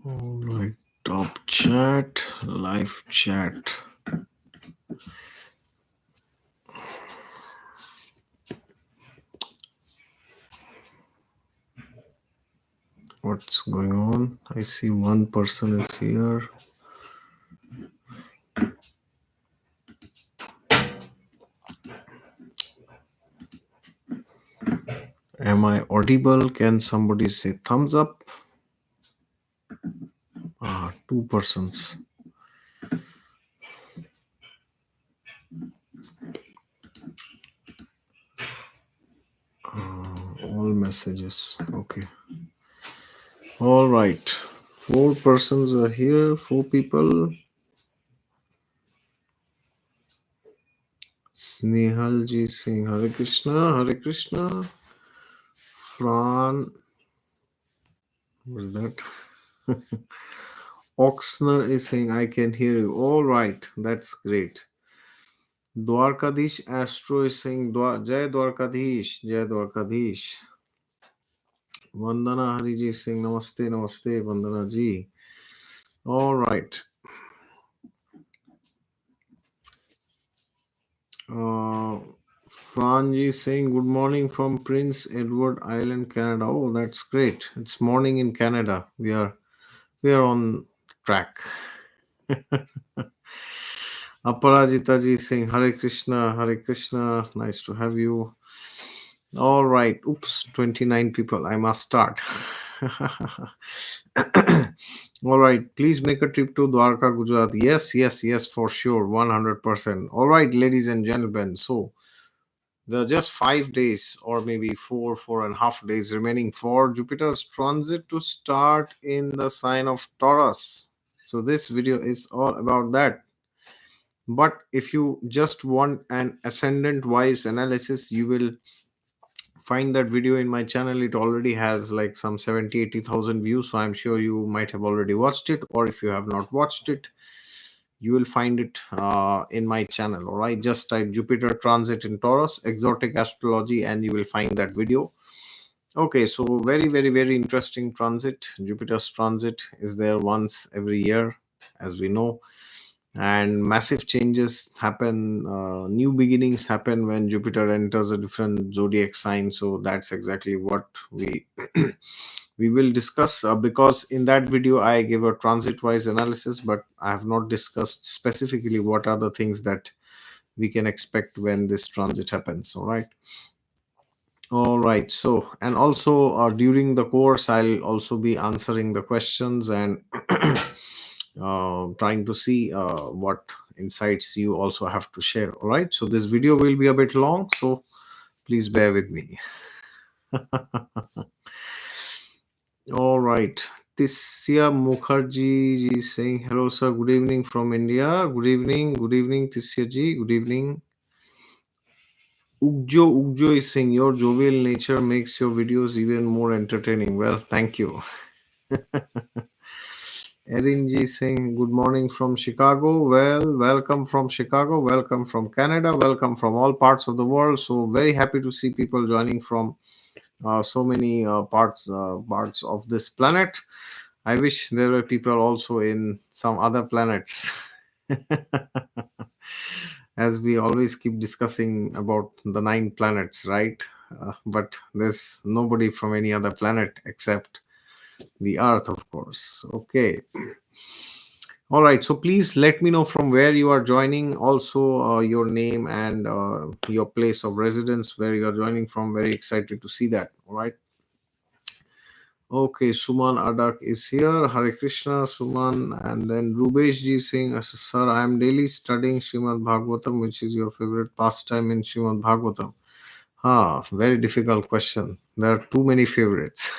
All right, top chat, live chat. What's going on? I see one person is here. Am I audible? Can somebody say thumbs up? Two persons. All messages. Okay. All right. Four persons are here. Four people. Snehalji saying Hare Krishna. Hare Krishna. Fran. What is that? Oxner is saying I can hear you. All right. That's great. Dwarkadish Astro is saying Jai Dwarkadish. Jai Dwarkadish. Vandana Hariji is saying Namaste, Namaste, Vandana ji. All right. Franji is saying good morning from Prince Edward Island, Canada. Oh, that's great. It's morning in Canada. We are on track. Aparajita ji is saying Hare Krishna, Hare Krishna. Nice to have you. All right. Oops, 29 people. I must start. All right. Please make a trip to Dwarka, Gujarat. Yes, yes, yes, for sure. 100%. All right, ladies and gentlemen. So, there are just 5 days, or maybe 4.5 days remaining for Jupiter's transit to start in the sign of Taurus. So, this video is all about that. But if you just want an ascendant wise analysis, you will find that video in my channel. It already has like some 70,000-80,000 views, so I'm sure you might have already watched it, or if you have not watched it, you will find it in my channel. All right, just type Jupiter transit in Taurus exotic astrology and you will find that video. Okay, so very, very, very interesting transit. Jupiter's transit is there once every year, as we know, and massive changes happen, new beginnings happen when Jupiter enters a different zodiac sign. So that's exactly what we we will discuss, because in that video I gave a transit wise analysis, but I have not discussed specifically what are the things that we can expect when this transit happens. All right, so and also during the course I'll also be answering the questions and trying to see what insights you also have to share. All right, so this video will be a bit long, so please bear with me. All right, Tisya Mukherjee is saying hello sir, good evening from India. Good evening Tisya ji, good evening. Ugjo is saying your jovial nature makes your videos even more entertaining. Well, thank you. Erin G saying good morning from Chicago. Well, welcome from Chicago, welcome from Canada, welcome from all parts of the world. So very happy to see people joining from so many parts of this planet. I wish there were people also in some other planets. As we always keep discussing about the 9 planets, right? But there's nobody from any other planet except the Earth, of course. Okay. All right. So please let me know from where you are joining. Also, your name and your place of residence, where you are joining from. Very excited to see that. All right. Okay. Suman Adak is here. Hare Krishna, Suman. And then Rubesh ji saying, Sir, I am daily studying Srimad Bhagavatam. Which is your favorite pastime in Srimad Bhagavatam? Very difficult question. There are too many favorites.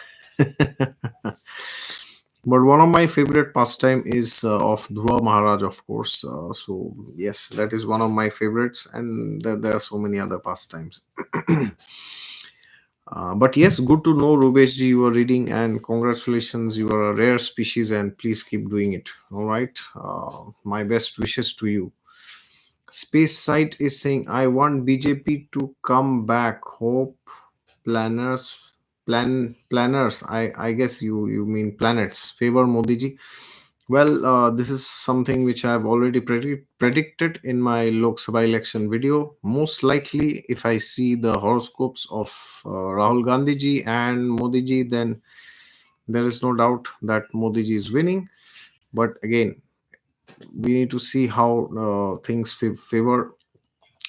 But one of my favorite pastime is of Dhruva Maharaj, of course. So yes, that is one of my favorites, and there are so many other pastimes. But yes, good to know, Rubeshji, you are reading, and congratulations, you are a rare species, and please keep doing it. All right, my best wishes to you. Space Site is saying, I want BJP to come back. Hope planners, planners. I guess you mean planets. Favor Modi ji. Well, this is something which I have already predicted in my Lok Sabha election video. Most likely, if I see the horoscopes of Rahul Gandhi ji and Modi ji, then there is no doubt that Modi ji is winning. But again, we need to see how things favor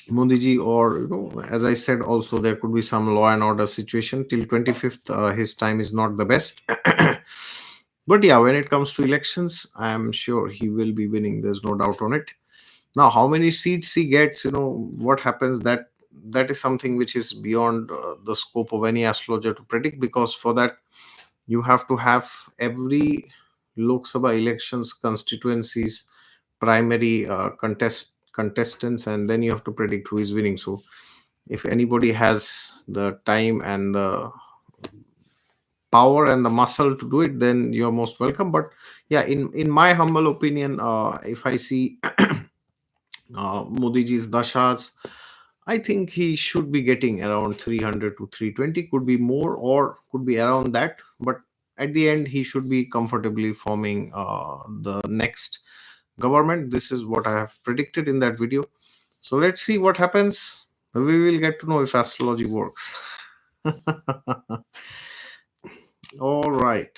Modi ji, or as I said, also there could be some law and order situation till 25th. His time is not the best. But yeah, when it comes to elections, I am sure he will be winning. There's no doubt on it. Now, how many seats he gets, what happens, that is something which is beyond the scope of any astrologer to predict, because for that you have to have every Lok Sabha elections constituencies primary contestants, and then you have to predict who is winning. So if anybody has the time and the power and the muscle to do it, then you're most welcome. But yeah, in my humble opinion, if I see Modi ji's dashas, I think he should be getting around 300 to 320, could be more or could be around that. But at the end, he should be comfortably forming the next government. This is what I have predicted in that video. So let's see what happens. We will get to know if astrology works. All right.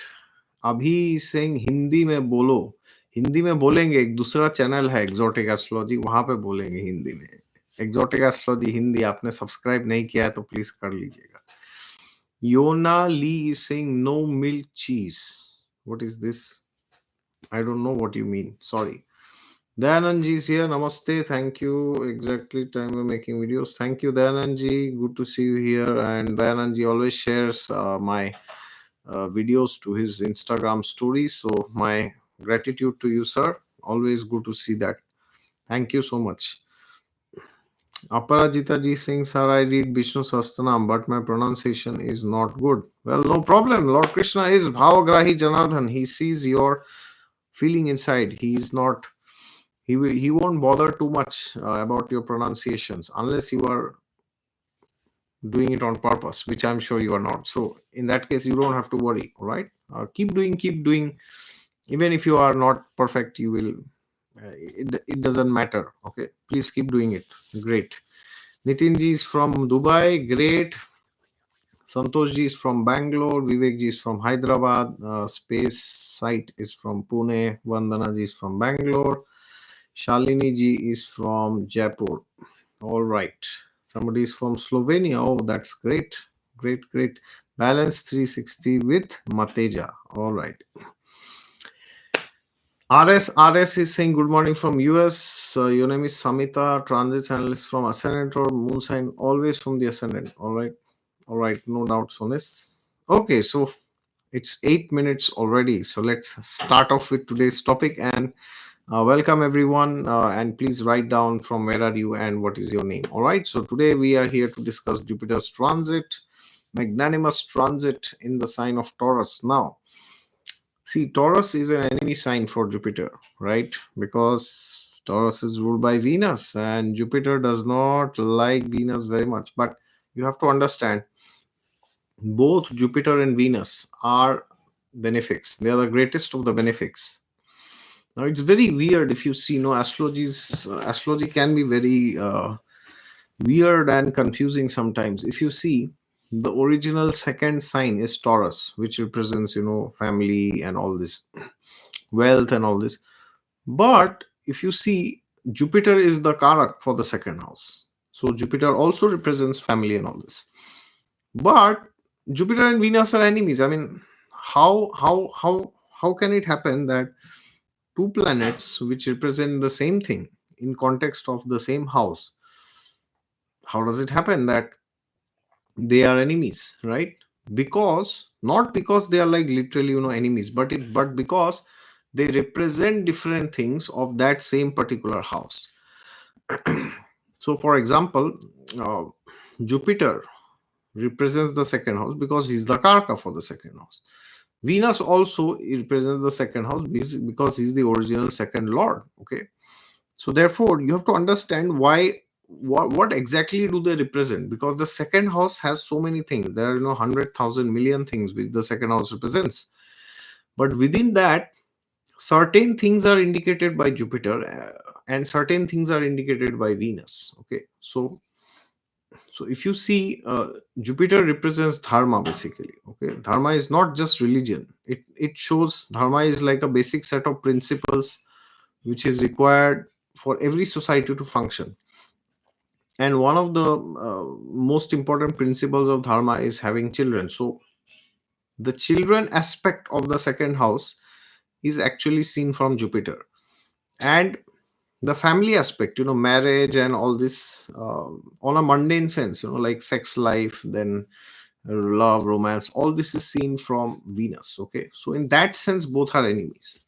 अभी सिंह हिंदी में बोलो. हिंदी में बोलेंगे. एक दूसरा channel है exotic astrology, वहां पे बोलेंगे हिंदी में. एग्जॉटिक एस्ट्रोलॉजी हिंदी आपने सब्सक्राइब नहीं किया है तो प्लीज कर लीजिएगा. योना ली इज सेइंग नो मिल्क चीज. What is this? I don't know what you mean. Sorry. Dayanand ji is here. Namaste. Thank you. Exactly time we're making videos. Thank you, Dayanand ji. Good to see you here. And Dayanand ji always shares my videos to his Instagram stories. So my gratitude to you, sir. Always good to see that. Thank you so much. Aparajita ji sings, sir, I read Vishnu Sahasranam, but my pronunciation is not good. Well, no problem. Lord Krishna is Bhavagrahi Janardhan. He sees your feeling inside. He's not. He won't bother too much about your pronunciations unless you are doing it on purpose, which I'm sure you are not. So in that case, you don't have to worry. All right, keep doing, keep doing. Even if you are not perfect, you will. It doesn't matter. Okay, please keep doing it. Great. Nitin ji is from Dubai. Great. Santosh ji is from Bangalore. Vivek ji is from Hyderabad. Space Site is from Pune. Vandana ji is from Bangalore. Shalini ji is from Jaipur. All right. Somebody is from Slovenia. Oh, that's great. Great, great. Balance 360 with Mateja. All right. RS is saying good morning from US. Your name is Samita. Transit analyst from Ascendant or Moon sign. Always from the Ascendant. All right. All right. No doubts on this. Okay. So it's 8 minutes already. So let's start off with today's topic. And welcome everyone, and please write down from where are you and what is your name. All right. So today we are here to discuss Jupiter's transit, magnanimous transit in the sign of Taurus. Now, see, Taurus is an enemy sign for Jupiter, right? Because Taurus is ruled by Venus, and Jupiter does not like Venus very much. But you have to understand, both Jupiter and Venus are benefics. They are the greatest of the benefics. Now it's very weird if you see, astrology can be very weird and confusing sometimes. If you see, the original second sign is Taurus, which represents family and all this, wealth and all this. But if you see, Jupiter is the Karak for the second house, so Jupiter also represents family and all this. But Jupiter and Venus are enemies. I mean, how can it happen that two planets which represent the same thing in context of the same house, how does it happen that they are enemies, right? Because not because they are like literally enemies, but because they represent different things of that same particular house. So for example, uh, Jupiter, represents the second house because he's the karaka for the second house. Venus also represents the second house because he's the original second lord. Okay, so therefore you have to understand why, what exactly do they represent, because the second house has so many things. There are 100,000 million things which the second house represents, but within that certain things are indicated by Jupiter, and certain things are indicated by Venus. Okay, so if you see, Jupiter represents dharma basically. Okay, dharma is not just religion. It shows dharma is like a basic set of principles which is required for every society to function. And one of the most important principles of dharma is having children. So the children aspect of the second house is actually seen from Jupiter. And the family aspect, marriage and all this, on a mundane sense, like sex life, then love, romance, all this is seen from Venus. Okay, so in that sense both are enemies.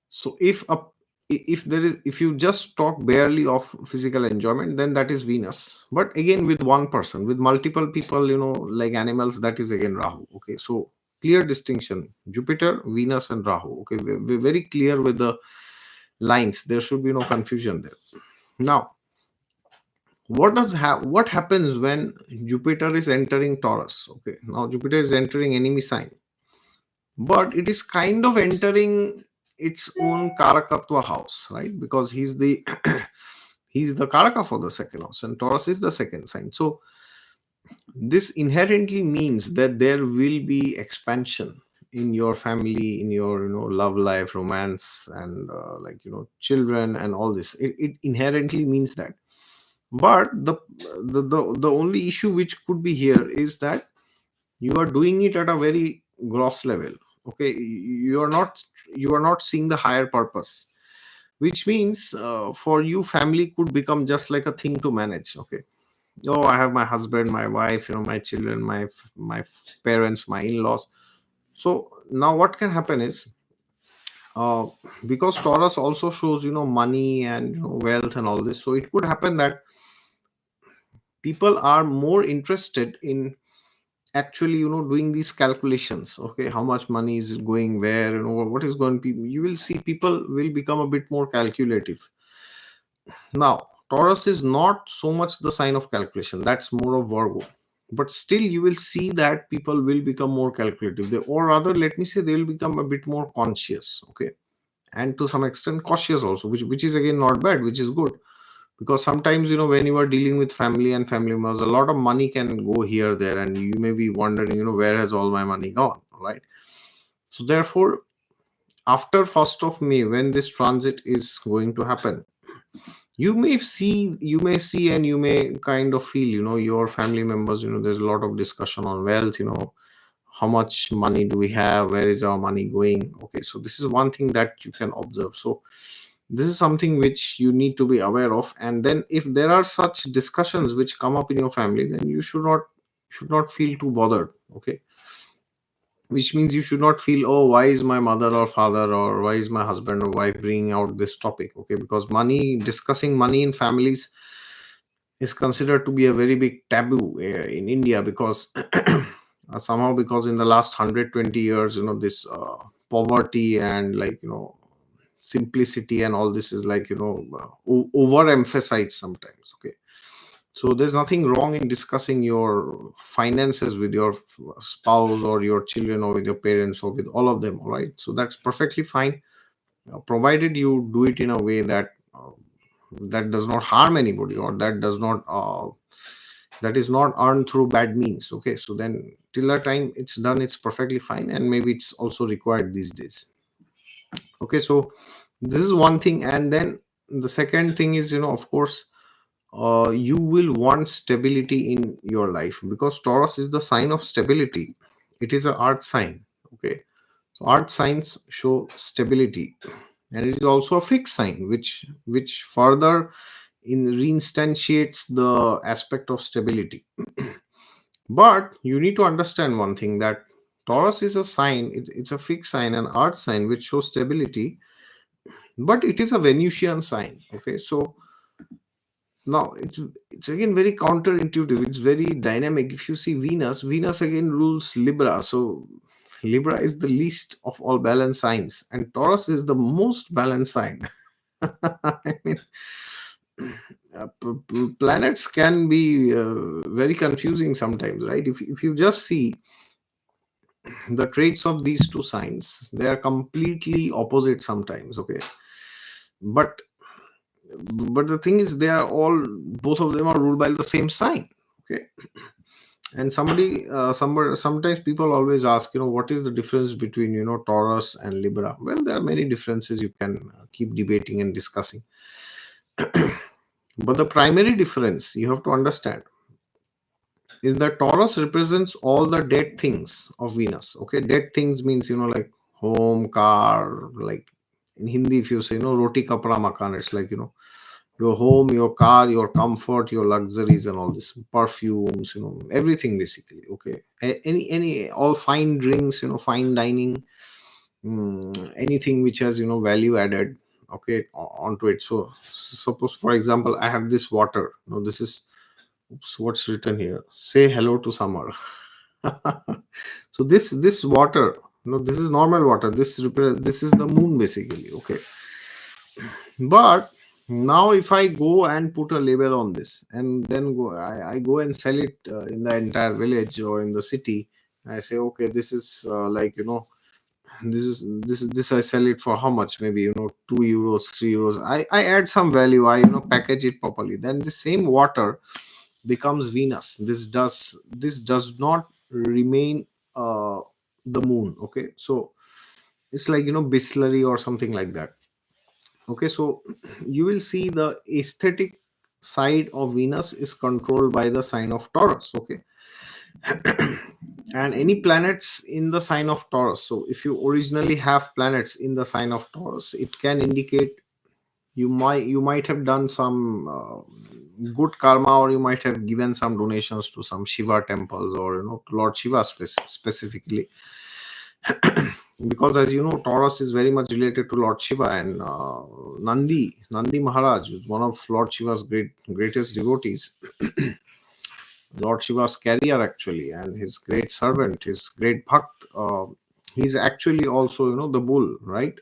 So if you just talk barely of physical enjoyment, then that is Venus. But again, with one person, with multiple people, like animals, that is again Rahu. Okay, so clear distinction: Jupiter, Venus, and Rahu. Okay, we're very clear with the lines. There should be no confusion there. Now, what happens when Jupiter is entering Taurus? Okay, now Jupiter is entering enemy sign, but it is kind of entering its own karakatva house, right? Because he's the he's the karaka for the second house, and Taurus is the second sign. So this inherently means that there will be expansion in your family, in your love life, romance, and like children and all this. It inherently means that. But the only issue which could be here is that you are doing it at a very gross level. Okay, you are not seeing the higher purpose, which means for you family could become just like a thing to manage. Okay, oh, I have my husband, my wife, my children, my parents, my in-laws. So now what can happen is, uh, because Taurus also shows money and wealth and all this, so it could happen that people are more interested in actually doing these calculations. Okay, how much money is going where, what is going to be. You will see people will become a bit more calculative. Now Taurus is not so much the sign of calculation, that's more of Virgo, but still you will see that people will become more calculative, or rather let me say they will become a bit more conscious. Okay, and to some extent cautious also, which is again not bad, which is good. Because sometimes when you are dealing with family and family members, a lot of money can go here there, and you may be wondering where has all my money gone, right? So therefore, after 1st of May, when this transit is going to happen, you may see and you may kind of feel your family members, there's a lot of discussion on wealth, how much money do we have, where is our money going. Okay, so this is one thing that you can observe. So this is something which you need to be aware of. And then if there are such discussions which come up in your family, then you should not feel too bothered. Okay, which means you should not feel, oh, why is my mother or father or why is my husband or wife bringing out this topic. Okay, because discussing money in families is considered to be a very big taboo in India, because somehow, because in the last 120 years, this poverty and like simplicity and all this is like overemphasized sometimes. Okay, so there's nothing wrong in discussing your finances with your spouse or your children or with your parents or with all of them. All right, so that's perfectly fine, provided you do it in a way that does not harm anybody, or that is not earned through bad means. Okay, so then till that time it's done, it's perfectly fine, and maybe it's also required these days. Okay, so this is one thing. And then the second thing is, of course, you will want stability in your life, because Taurus is the sign of stability. It is an art sign. Okay, so art signs show stability, and it is also a fixed sign, which further in reinstantiates the aspect of stability. But you need to understand one thing, that Taurus is a sign, it's a fixed sign, an art sign which shows stability, but it is a Venusian sign. Okay, so now it's again very counterintuitive. It's very dynamic. If you see Venus again rules Libra. So Libra is the least of all balanced signs, and Taurus is the most balanced sign. I mean, planets can be very confusing sometimes, right? If you just see the traits of these two signs, they are completely opposite sometimes. Okay, but the thing is, they are all, both of them are ruled by the same sign. Okay, and sometimes people always ask, what is the difference between Taurus and Libra? Well, there are many differences you can keep debating and discussing, but the primary difference you have to understand is that Taurus represents all the dead things of Venus. Okay, dead things means like home, car, like in Hindi if you say roti kapra makan, it's like your home, your car, your comfort, your luxuries, and all this perfumes, everything basically. Okay, any all fine drinks, fine dining, anything which has value added, okay, onto it. So suppose, for example, I have this water. This is, oops, what's written here? Say hello to summer. So this water, this is normal water. This is the moon basically. Okay, but now if I go and put a label on this, and then I go and sell it in the entire village or in the city, I say, okay, this is like this I sell it for how much? Maybe 2 euros, 3 euros. I add some value. I package it properly. Then the same water becomes Venus. This does not remain the moon. Okay, so it's like Bisleri or something like that. Okay, so you will see the aesthetic side of Venus is controlled by the sign of Taurus. Okay, and any planets in the sign of Taurus. So if you originally have planets in the sign of Taurus, it can indicate you might have done some good karma, or you might have given some donations to some Shiva temples, or to Lord Shiva specifically. Because as you know, Taurus is very much related to Lord Shiva, and Nandi Maharaj is one of Lord Shiva's greatest devotees. Lord Shiva's carrier actually, and his great servant, his great bhakt. He's actually also the bull, right?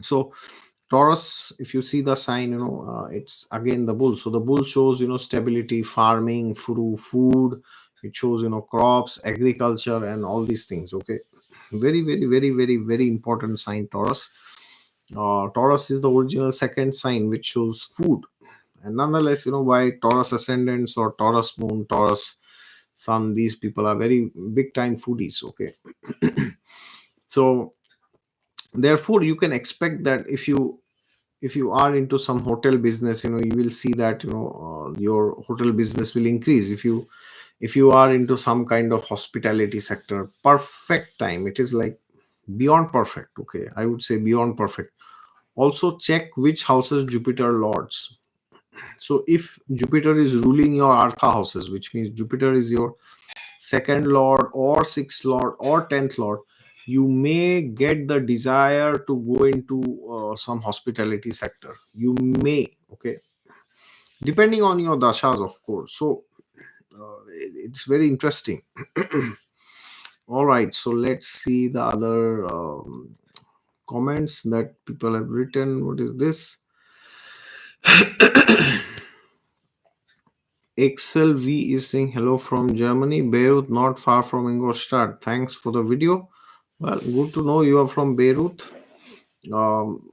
So Taurus, if you see the sign, it's again the bull. So the bull shows stability, farming, food. It shows crops, agriculture, and all these things. Okay, very very very very very important sign, Taurus. Taurus is the original second sign which shows food, and nonetheless, why Taurus ascendants or Taurus moon, Taurus sun, these people are very big time foodies. Okay, so therefore you can expect that if you are into some hotel business, you will see that your hotel business will increase. If you are into some kind of hospitality sector, perfect time, it is like beyond perfect. Okay, I would say beyond perfect. Also check which houses Jupiter lords. So if Jupiter is ruling your Artha houses, which means Jupiter is your second lord or sixth lord or 10th lord, you may get the desire to go into some hospitality sector. You may. Okay, depending on your dashas, of course. So it's very interesting. All right, so let's see the other comments that people have written. What is this? XLV is saying hello from Germany, Beirut, not far from Ingolstadt. Thanks for the video. Well, good to know you are from Beirut. Um,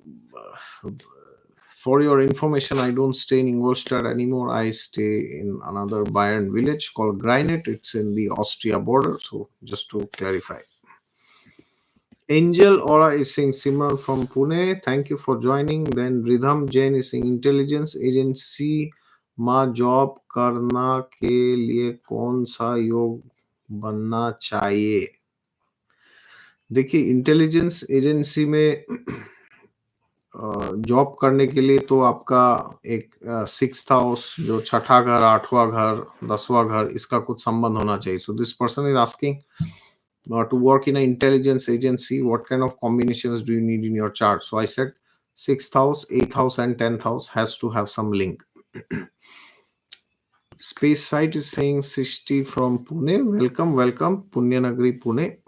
for your information, I don't stay in Ingolstadt anymore. I stay in another Bayern village called Greinet. It's in the Austria border. So just to clarify. Angel Aura is saying Simran from Pune. Thank you for joining. Then Ridham Jain is saying intelligence agency में job करना के लिए कौन सा योग बनना चाहिए? देखिए, इंटेलिजेंस एजेंसी में जॉब करने के लिए तो आपका एक सिक्स्थ हाउस, जो छठा घर, आठवां घर, 10वां घर, इसका कुछ संबंध होना चाहिए. So this person is asking to work in an intelligence agency, what kind of combinations do you need in your chart? So I said 6th house, 8th house, and 10th house has to have some link. Space Site is saying Sishti from Pune. Welcome, welcome. Punyanagri, Pune.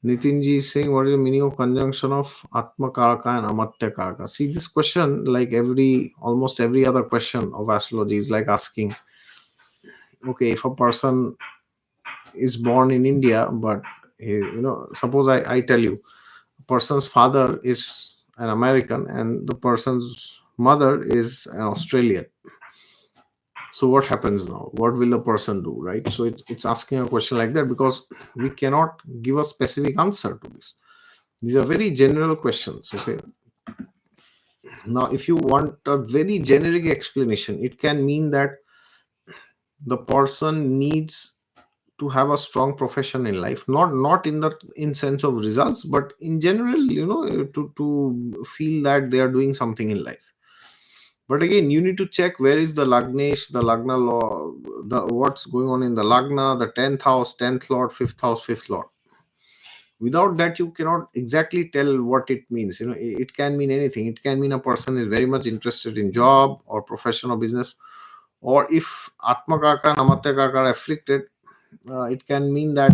Nitinji is saying, what is the meaning of conjunction of Atma Karaka and Amatya Karaka? See, this question, like almost every other question of astrology, is like asking, okay, if a person is born in India, but suppose I tell you, a person's father is an American and the person's mother is an Australian. So what happens now? What will the person do, right? So it's asking a question like that because we cannot give a specific answer to this. These are very general questions. Okay. Now, if you want a very generic explanation, it can mean that the person needs to have a strong profession in life, not in the in sense of results, but in general, to feel that they are doing something in life. But again, you need to check where is the lagnesh, the lagna law, the what's going on in the lagna, the 10th house, 10th lord, 5th house, 5th lord. Without that, you cannot exactly tell what it means. It can mean anything. It can mean a person is very much interested in job or profession or business, or if atma karka and amatya karka are afflicted, it can mean that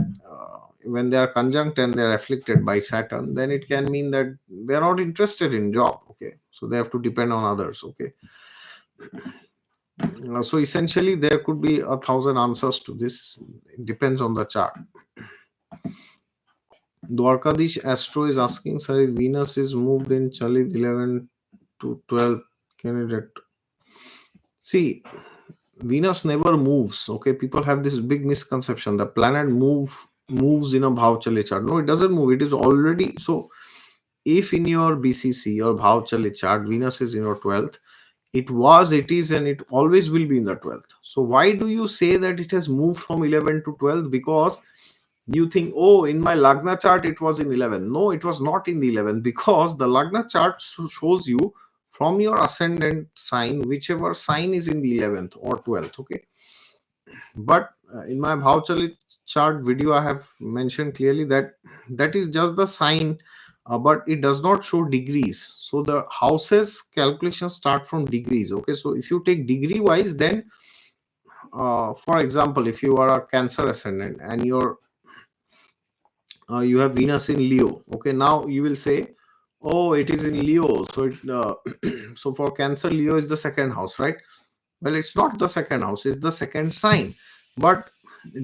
when they are conjunct and they are afflicted by Saturn, then it can mean that they are not interested in job. Okay, so they have to depend on others. Okay, so essentially there could be 1,000 answers to this. It depends on the chart. Dwarkadish Astro is asking, sorry, Venus is moved in Chalit 11 to 12 candidate. See, Venus never moves. Okay, people have this big misconception. The planet moves in a Bhavchali chart. No, it doesn't move. It is already so. If in your BCC or Bhavchali chart, Venus is in your 12th, it was, it is, and it always will be in the 12th. So why do you say that it has moved from 11 to 12? Because you think, oh, in my Lagna chart it was in 11. No, it was not in the 11 because the Lagna chart shows you from your ascendant sign, whichever sign is in the 11th or 12th. Okay, but in my Bhavchali chart video, I have mentioned clearly that that is just the sign, but it does not show degrees. So the houses calculation start from degrees. Okay, so if you take degree wise, then for example, if you are a Cancer ascendant and you have Venus in Leo. Okay, now you will say, oh, it is in Leo. So so for Cancer, Leo is the second house, right? Well, it's not the second house; it's the second sign. But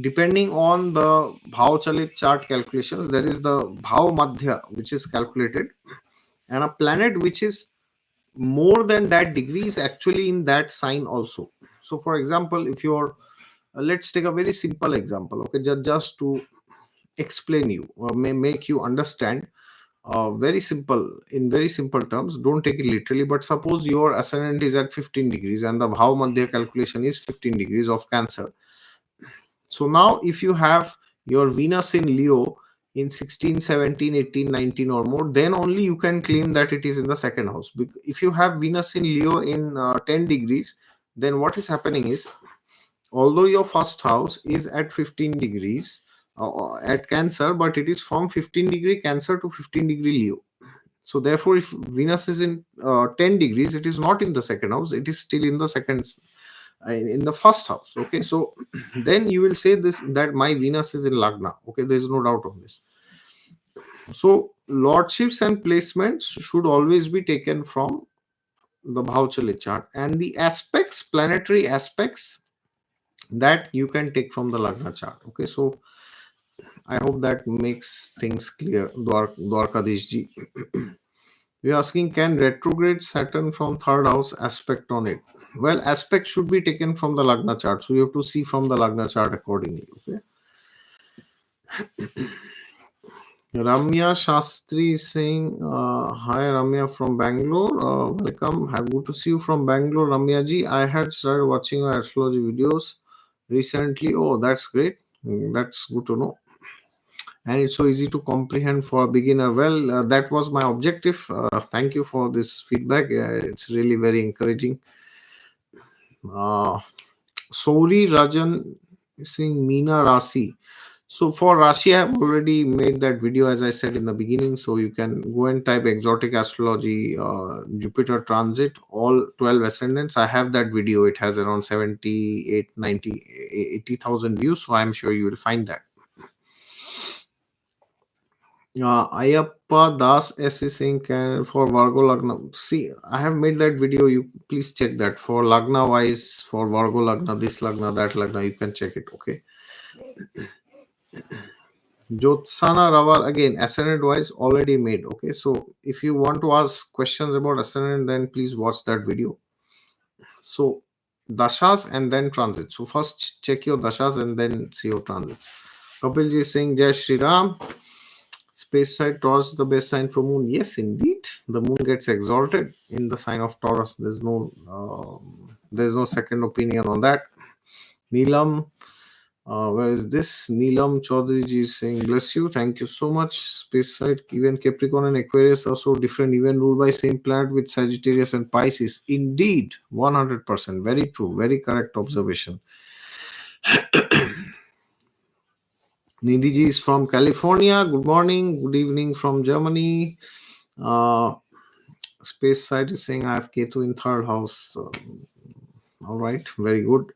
depending on the Bhav Chalit chart calculations, there is the Bhav Madhya, which is calculated, and a planet which is more than that degree is actually in that sign also. So, for example, if you're let's take a very simple example, okay, just to explain you or may make you understand very simple, in very simple terms, don't take it literally, but suppose your ascendant is at 15 degrees and the bhav madhya calculation is 15 degrees of Cancer. So now if you have your Venus in Leo in 16, 17, 18, 19 or more, then only you can claim that it is in the second house. If you have Venus in Leo in 10 degrees, then what is happening is, although your first house is at 15 degrees at Cancer, but it is from 15 degree Cancer to 15 degree Leo. So therefore, if Venus is in 10 degrees, it is not in the second house, it is still in the in the first house. Okay, so then you will say this, that my Venus is in Lagna. Okay, there is no doubt on this. So lordships and placements should always be taken from the Bhavchali chart, and the aspects, planetary aspects, that you can take from the Lagna chart. Okay, so I hope that makes things clear. Dwarkadish ji. We're asking, can retrograde Saturn from third house aspect on it? Well, aspect should be taken from the Lagna chart. So you have to see from the Lagna chart accordingly. Okay. Ramya Shastri is saying, hi Ramya from Bangalore. Welcome. Good to see you from Bangalore, Ramya ji. I had started watching your astrology videos recently. Oh, that's great. That's good to know. And it's so easy to comprehend for a beginner. Well, that was my objective. Thank you for this feedback. It's really very encouraging. uh, Sauri Rajan is saying Meena Rasi. So for Rashi, I have already made that video as I said in the beginning. So you can go and type exotic astrology, Jupiter transit, all 12 ascendants. I have that video. It has around 78, 90, 80,000 views. So I'm sure you will find that. Ayappa Das S is saying for Virgo Lagna. See, I have made that video. You please check that for Lagna wise, for Virgo Lagna, this Lagna, that Lagna. You can check it. Okay. Jyotsana Rawal again, ascendant wise already made. Okay, so if you want to ask questions about ascendant, then please watch that video. So dashas and then transit. So first check your dashas and then see your transits. Kapil ji is saying Jai Shri Ram. Space side Taurus is the best sign for moon. Yes, indeed. The moon gets exalted in the sign of Taurus. There's no second opinion on that. Neelam, where is this? Neelam Chaudhary ji is saying, bless you. Thank you so much. Space side, even Capricorn and Aquarius are so different, even ruled by same planet with Sagittarius and Pisces. Indeed, 100%. Very true. Very correct observation. Nidhi ji is from California. Good morning. Good evening from Germany. Space side is saying, I have Ketu in third house. All right. Very good.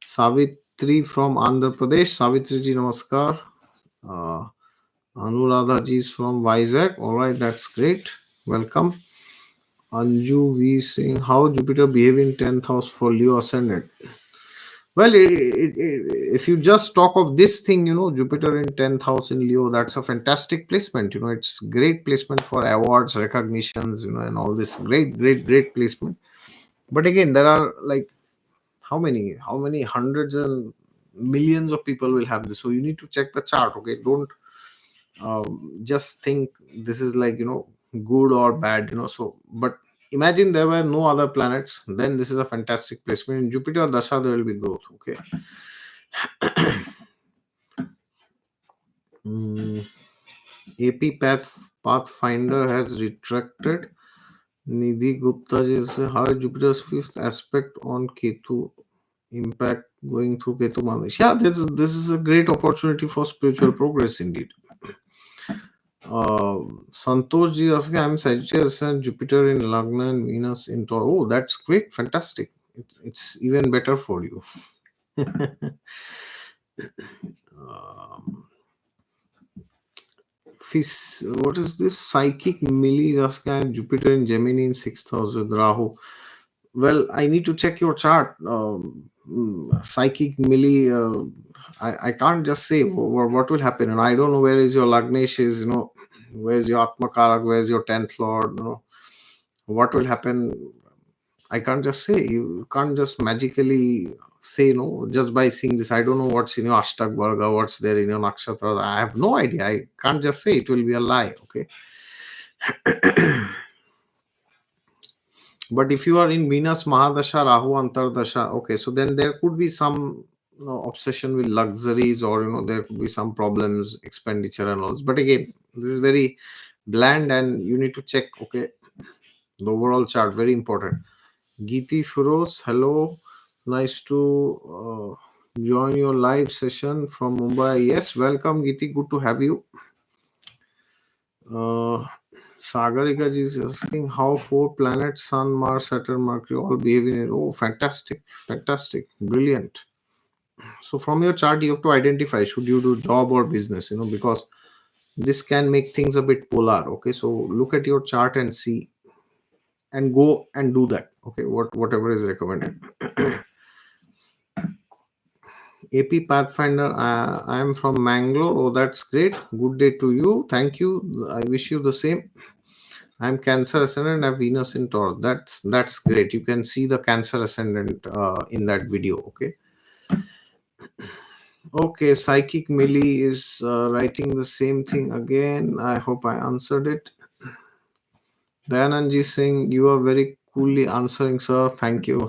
Savitri from Andhra Pradesh. Savitri ji, namaskar. Anuradha ji is from Vizag. All right, that's great. Welcome. Anju V saying how Jupiter behave in 10th house for Leo ascendant. Well, if you just talk of this thing, Jupiter in 10th house in Leo, that's a fantastic placement. It's great placement for awards, recognitions, and all this great, great, great placement. But again, there are like how many hundreds and millions of people will have this. So you need to check the chart. Okay, don't just think this is like good or bad. So but imagine there were no other planets, then this is a fantastic placement. In Jupiter dasha there will be growth. Okay. AP Pathfinder has retracted. Nidhi Gupta ji says how Jupiter's fifth aspect on Ketu impact going through Ketu Manish. Yeah, this is a great opportunity for spiritual progress indeed. Santosh ji asking, I'm Sagittarius and Jupiter in Lagna and Venus in Taurus. Oh, that's great, fantastic. It's even better for you. What is this? Psychic Millie is asking, I'm Jupiter in Gemini in 6th house with Rahu. Well, I need to check your chart. Psychic Millie, I can't just say what will happen. And I don't know where is your Lagnesh is, where's your Atma Karak, where's your 10th Lord, what will happen. I can't just say. You can't just magically say, just by seeing this. I don't know what's in your Ashtak Varga, what's there in your Nakshatra. I have no idea. I can't just say it will be a lie. Okay. But if you are in Venus Mahadasha, Rahu Antardasha, okay, so then there could be some obsession with luxuries, or there could be some problems, expenditure and all. But again, this is very bland and you need to check, okay, the overall chart, very important. Geeti Firoz, hello, nice to join your live session from Mumbai. Yes, welcome Geeti, good to have you. Sagarika ji is asking how 4 planets, Sun, Mars, Saturn, Mercury, all behave in it. Oh, fantastic, fantastic, brilliant. So from your chart, you have to identify should you do job or business, because this can make things a bit polar. Okay, so look at your chart and see, and go and do that. Okay, whatever is recommended. AP Pathfinder, I am from Mangalore. Oh, that's great. Good day to you. Thank you. I wish you the same. I'm Cancer ascendant. I have Venus in Taurus. That's great. You can see the Cancer ascendant in that video. Okay. Okay. Psychic Millie is writing the same thing again. I hope I answered it. Dayananji saying you are very coolly answering, sir. Thank you.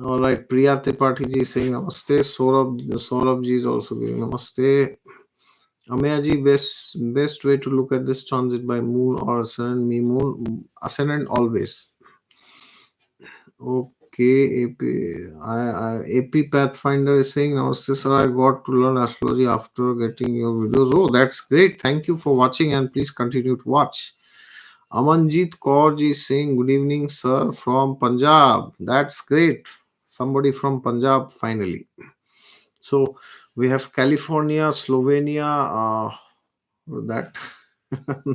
All right. Priya Tripathi ji is saying namaste. Saurabh ji is also giving namaste. Ameya ji, best way to look at this transit by moon or ascendant, me moon ascendant always. Okay. KAP, AP Pathfinder is saying, Namaste, sir. I got to learn astrology after getting your videos. Oh, that's great. Thank you for watching and please continue to watch. Amanjit Kaur ji is saying, good evening, sir, from Punjab. That's great. Somebody from Punjab finally. So we have California, Slovenia, that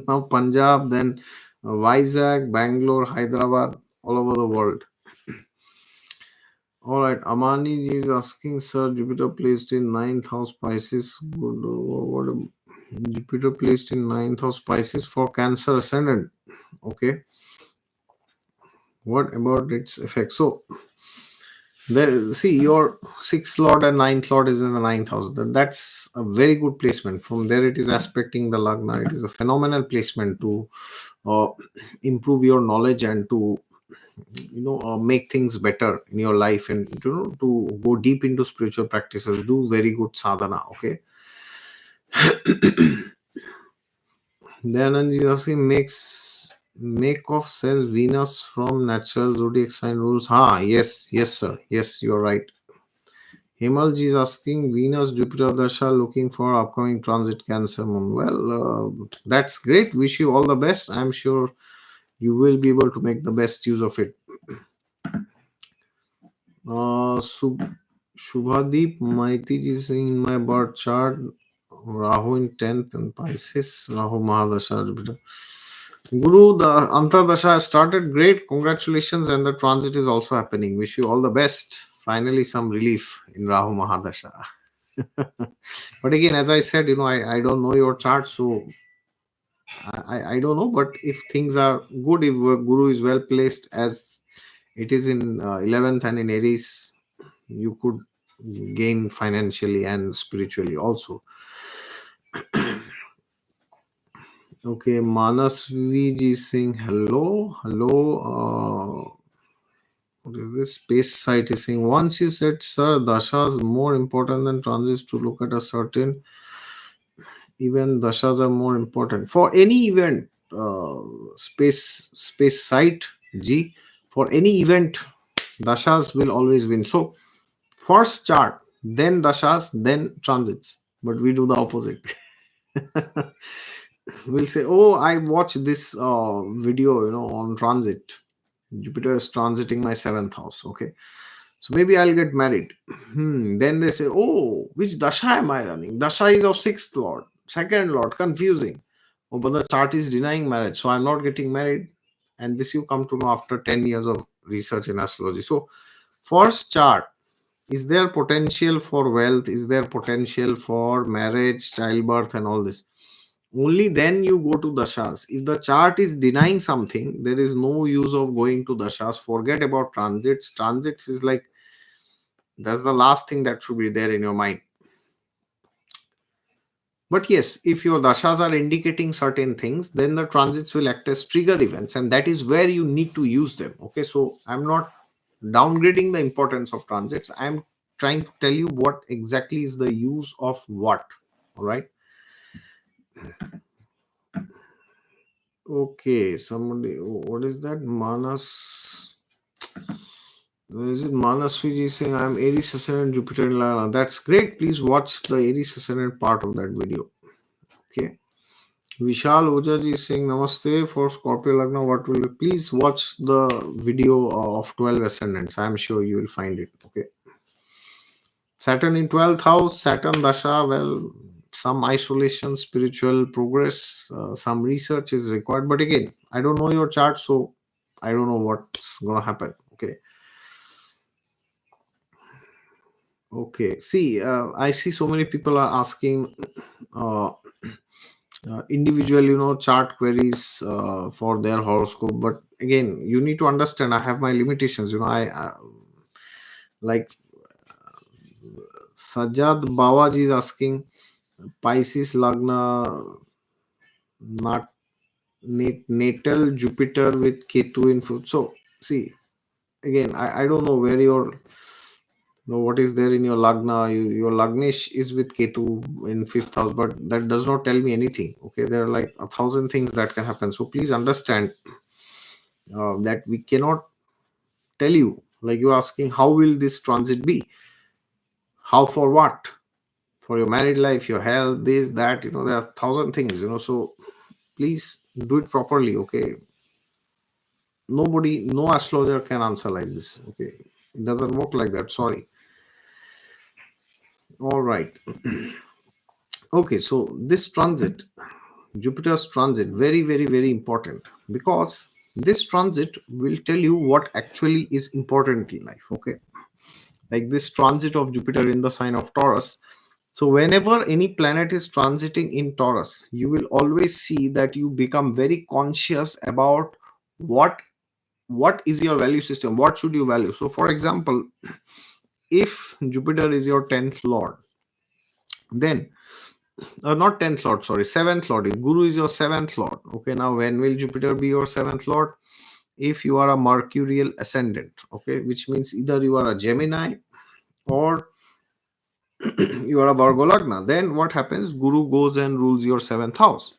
now Punjab, then Vizag, Bangalore, Hyderabad, all over the world. All right, Amani ji is asking, sir, Jupiter placed in ninth house Pisces. Good. Jupiter placed in ninth house Pisces for Cancer ascendant. Okay. What about its effect? So, there, see, your sixth lord and ninth lord is in the ninth house. That's a very good placement. From there, it is aspecting the Lagna. It is a phenomenal placement to uh, improve your knowledge and to make things better in your life, and to go deep into spiritual practices. Do very good sadhana. Okay. Then Anjasi make of sense Venus from natural zodiac sign rules. Yes, yes, sir. Yes, you're right. Himalji is asking Venus Jupiter Dasha looking for upcoming transit Cancer Moon. Well, that's great. Wish you all the best. I'm sure you will be able to make the best use of it. Shubhadeep Maiti ji is saying in my birth chart, Rahu in 10th and Pisces, Rahu Mahadasha Jupiter. Guru, the Antardasha has started great. Congratulations, and the transit is also happening. Wish you all the best. Finally, some relief in Rahu Mahadasha. But again, as I said, I don't know your chart, so I don't know. But if things are good, if Guru is well placed as it is in 11th and in Aries, you could gain financially and spiritually also. Okay, Manas VG saying hello. What is this? Space site is saying, once you said, sir, dashas more important than transits to look at a certain even dashas are more important for any event. Space site G, for any event, dashas will always win. So first chart, then dashas, then transits. But we do the opposite. We'll say, oh, I watched this video, on transit. Jupiter is transiting my seventh house. Okay. So maybe I'll get married. Then they say, oh, which dasha am I running? Dasha is of sixth lord, second lord, confusing. Oh, but the chart is denying marriage. So I'm not getting married. And this you come to know after 10 years of research in astrology. So first chart, is there potential for wealth? Is there potential for marriage, childbirth, and all this? Only then you go to dashas. If the chart is denying something, there is no use of going to dashas. Forget about transits. Transits is like, that's the last thing that should be there in your mind. But yes, if your dashas are indicating certain things, then the transits will act as trigger events, and that is where you need to use them. Okay, so I'm not downgrading the importance of transits. I'm trying to tell you what exactly is the use of what. All right. Okay, somebody, what is that? Manas. Is it Manaswiji saying I'm Aries Ascendant Jupiter in Lagna? That's great. Please watch the Aries Ascendant part of that video. Okay. Vishal Ojaji is saying Namaste for Scorpio Lagna. What will you please watch the video of 12 Ascendants? I'm sure you will find it. Okay. Saturn in 12th house, Saturn Dasha. Well, some isolation, spiritual progress, some research is required. But again, I don't know your chart, so I don't know what's going to happen. Okay. Okay. See, I see so many people are asking uh, individual, chart queries for their horoscope. But again, you need to understand, I have my limitations. I like Sajad Bawaji is asking Pisces Lagna, not natal Jupiter with Ketu in foot. So, see, again, I don't know where your what is there in your lagna. Your lagnesh is with Ketu in fifth house, but that does not tell me anything. Okay, there are like 1,000 things that can happen. So please understand that we cannot tell you Like you're asking, how will this transit be? How, for what? For your married life, your health, this, that, there are thousand things, so please do it properly, okay? Nobody, no astrologer can answer like this, okay? It doesn't work like that, sorry. All right. Okay, so this transit, Jupiter's transit, very, very, very important, because this transit will tell you what actually is important in life, okay? Like this transit of Jupiter in the sign of Taurus. So whenever any planet is transiting in Taurus, you will always see that you become very conscious about what what is your value system, what should you value. So for example, if Jupiter is your 10th lord, then not 10th lord, sorry, 7th lord, if Guru is your 7th lord, okay, now when will Jupiter be your 7th lord? If you are a mercurial ascendant, okay, which means either you are a Gemini or you are a Virgo Lagna, then what happens? Guru goes and rules your 7th house.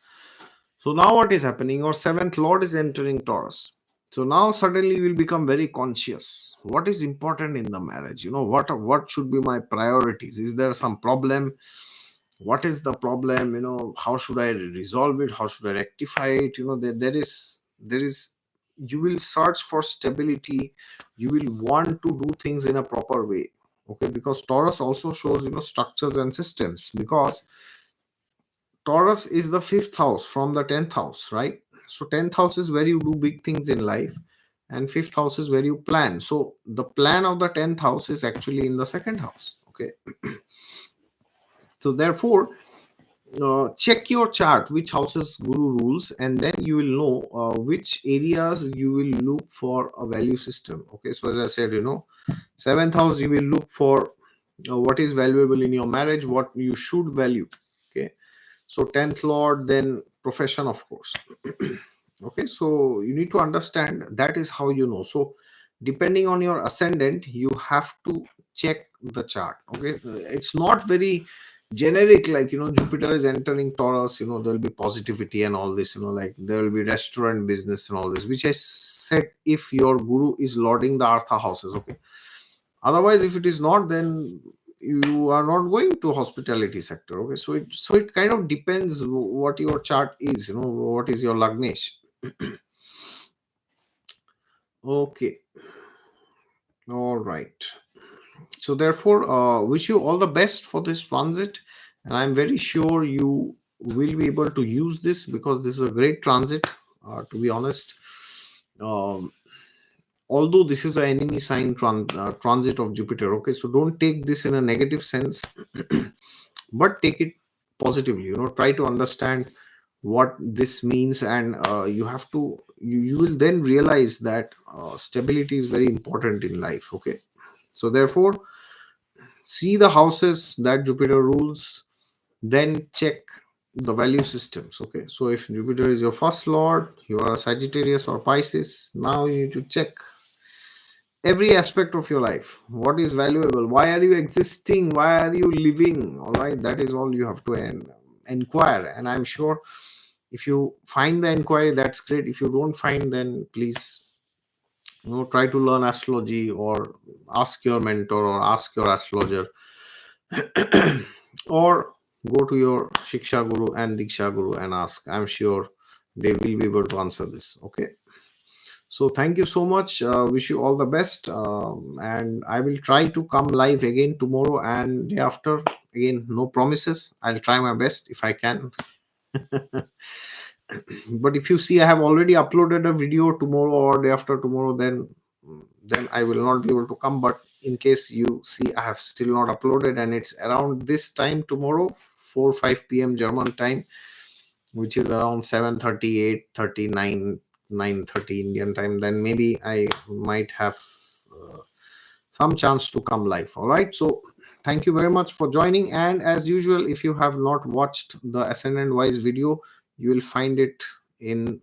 So now what is happening? Your 7th lord is entering Taurus. So now suddenly you will become very conscious. What is important in the marriage? What should be my priorities? Is there some problem? What is the problem? How should I resolve it? How should I rectify it? There is you will search for stability. You will want to do things in a proper way. Okay, because Taurus also shows structures and systems, because Taurus is the fifth house from the 10th house, right? So 10th house is where you do big things in life, and fifth house is where you plan. So the plan of the 10th house is actually in the second house. Okay, so therefore, check your chart which houses Guru rules, and then you will know which areas you will look for a value system. Okay, so as I said, seventh house you will look for what is valuable in your marriage, what you should value. Okay, so 10th lord, then profession, of course. Okay, so you need to understand, that is how you know. So depending on your ascendant, you have to check the chart. Okay, it's not very generic, like Jupiter is entering Taurus, there'll be positivity and all this, like there will be restaurant business and all this, which I said if your Guru is lording the Artha houses. Okay, otherwise if it is not, then you are not going to hospitality sector. Okay, so it kind of depends what your chart is, what is your Lagnesh. Okay, all right. So therefore, wish you all the best for this transit, and I'm very sure you will be able to use this, because this is a great transit, to be honest. um, Although this is an enemy sign transit of Jupiter, okay, so don't take this in a negative sense, but take it positively. Try to understand what this means, and you will then realize that stability is very important in life. Okay, so therefore, see the houses that Jupiter rules, then check the value systems. Okay, so if Jupiter is your first lord, you are a Sagittarius or Pisces, now you need to check every aspect of your life. What is valuable? Why are you existing? Why are you living? All right, that is all you have to inquire. And I'm sure if you find the inquiry, that's great. If you don't find, then please try to learn astrology, or ask your mentor, or ask your astrologer, or go to your Shiksha Guru and Diksha Guru and ask. I'm sure they will be able to answer this. Okay, so thank you so much. Wish you all the best. And I will try to come live again tomorrow and day after. Again, no promises. I'll try my best if I can. But if you see I have already uploaded a video tomorrow or day after tomorrow, then I will not be able to come. But in case you see I have still not uploaded, and it's around this time tomorrow, 4 5 p.m. German time, which is around 7:30, 8:30, 9:30 Indian time, then maybe I might have uh, some chance to come live. All right, so thank you very much for joining, and as usual, if you have not watched the ascendant wise video, you will find it in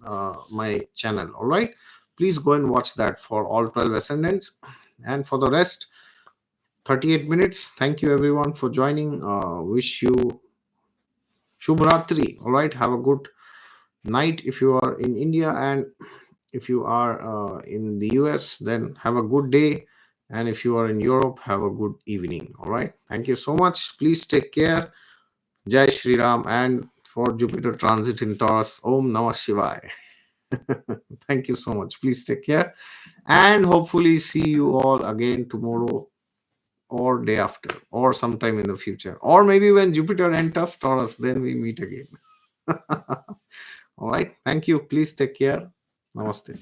my channel. All right, please go and watch that for all 12 ascendants, and for the rest 38 minutes. Thank you everyone for joining. Wish you Shubhratri. All right, have a good night if you are in India, and if you are in the US, then have a good day And if you are in Europe, have a good evening. All right. Thank you so much. Please take care. Jai Shri Ram. And for Jupiter transit in Taurus, Om Namah Shivaya. Thank you so much. Please take care. And hopefully see you all again tomorrow or day after or sometime in the future. Or maybe when Jupiter enters Taurus, then we meet again. All right. Thank you. Please take care. Namaste.